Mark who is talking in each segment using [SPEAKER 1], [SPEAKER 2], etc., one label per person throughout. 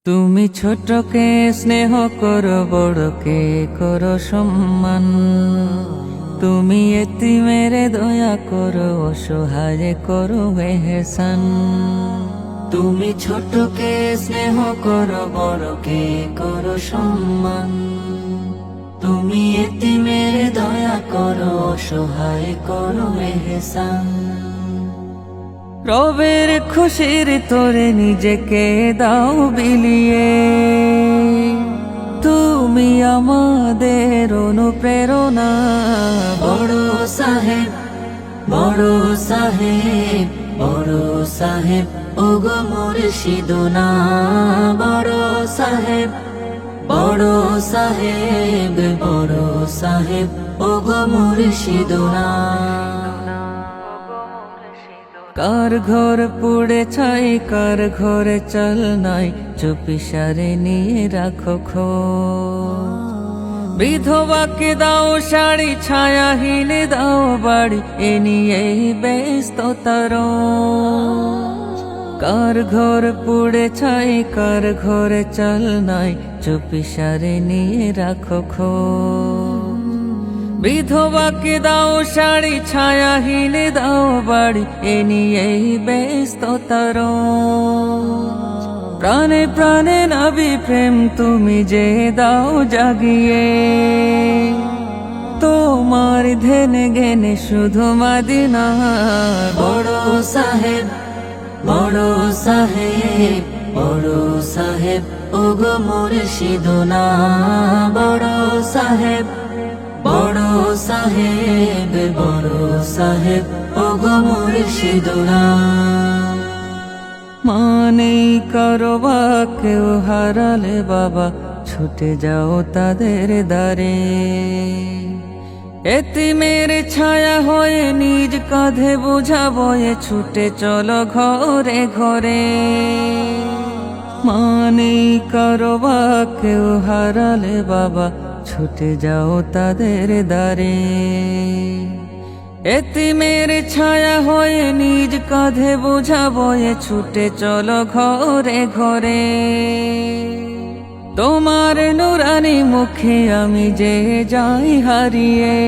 [SPEAKER 1] তুমি ছোটকে স্নেহ করো, বড়কে করো সম্মান। তুমি এতিমেরে দয়া করো, অসহায় করো এহসান। তুমি ছোটকে স্নেহ করো, বড়কে করো সম্মান। তুমি এতিমেরে দয়া করো, অসহায় করো এহসান। রবের খুশির তোরে নিজেকে দাও বিলিয়ে, তুমি আমাদের অনুপ্রেরণা। বড় সাহেব, বড় সাহেব, বড় সাহেব ওগো মুর্শিদুনা। বড় সাহেব, বড় সাহেব, বড় সাহেব ওগো মুর্শিদুনা। কার ঘর পুড়ে ছাই, কার ঘরে চল নাই, চুপিসারে নিয়ে রাখো খোঁজ। বিধবাকে দাও শাড়ি, ছায়াহীন দাও বাড়ি, এ নিয়ে ব্যস্ততার। কার ঘর পুড়ে ছাই, কার ঘরে চল নাই, চুপিসারে নিয়ে রাখো খোঁজ। বিধবাকে দাও শাড়ি, ছায়াহীন দাও বাড়ি, এ নিয়ে ব্যস্ততার। প্রাণে প্রাণে নবী প্রেম তুমি যে দাও জাগিয়ে, তোমার ধ্যানে জ্ঞানে শুধু মদিনা। বড় সাহেব, বড় সাহেব, বড় সাহেব ওগো মুর্শিদুনা। বড় সাহেব, বড় সাহেব, বড় সাহেব ওগো মুর্শিদুনা। মানে করো বা কেউ হারালে বাবা, ছুটে যাও তাদের দ্বারে। এতিমের ছায়া হয়ে নিজ কাঁধে বোঝা বয়ে, ছুটে চলো ঘরে ঘরে। মানে করো বা কেউ হারালে বাবা, ছুটে যাও তাদের দ্বারে। এতিমের ছায়া হয়ে নিজ কাঁধে বোঝা বয়ে, ছুটে চলো ঘরে ঘরে। তোমার নুরানি মুখে আমি যে যাই হারিয়ে,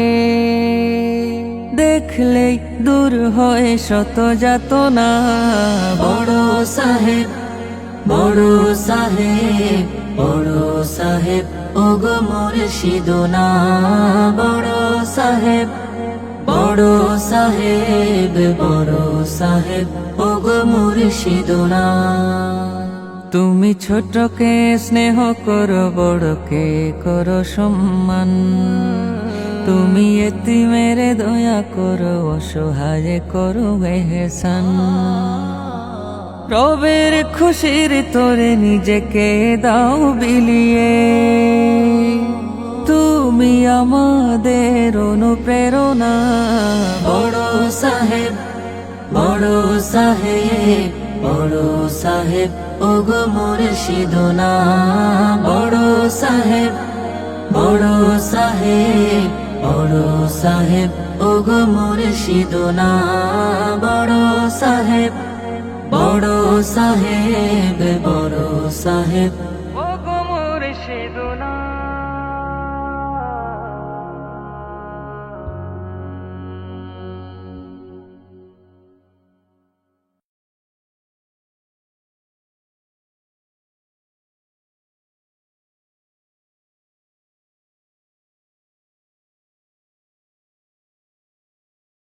[SPEAKER 1] দেখলেই দূর হয়ে শত যাতনা। বড় সাহেব, বড় সাহেব, বড় সাহেব ওগো মুর্শিদুনা। বড় সাহেব, বড় সাহেব, বড় সাহেব ওগো মুর্শিদুনা। তুমি ছোটকে স্নেহ করো, বড়কে করো সম্মান। তুমি এতিমেরে দয়া করো, অসহায় করো এহসান। রবের খুশির তোরে নিজেকে দাও বিলিয়ে, তুমি আমাদের অনুপ্রেরণা। বড় সাহেব, বড় সাহেব, বড় সাহেব ওগো মুর্শিদুনা। বড় সাহেব, বড় সাহেব, বড় সাহেব ওগো মুর্শিদুনা। বড় সাহেব, বড় সাহেব, বড় সাহেব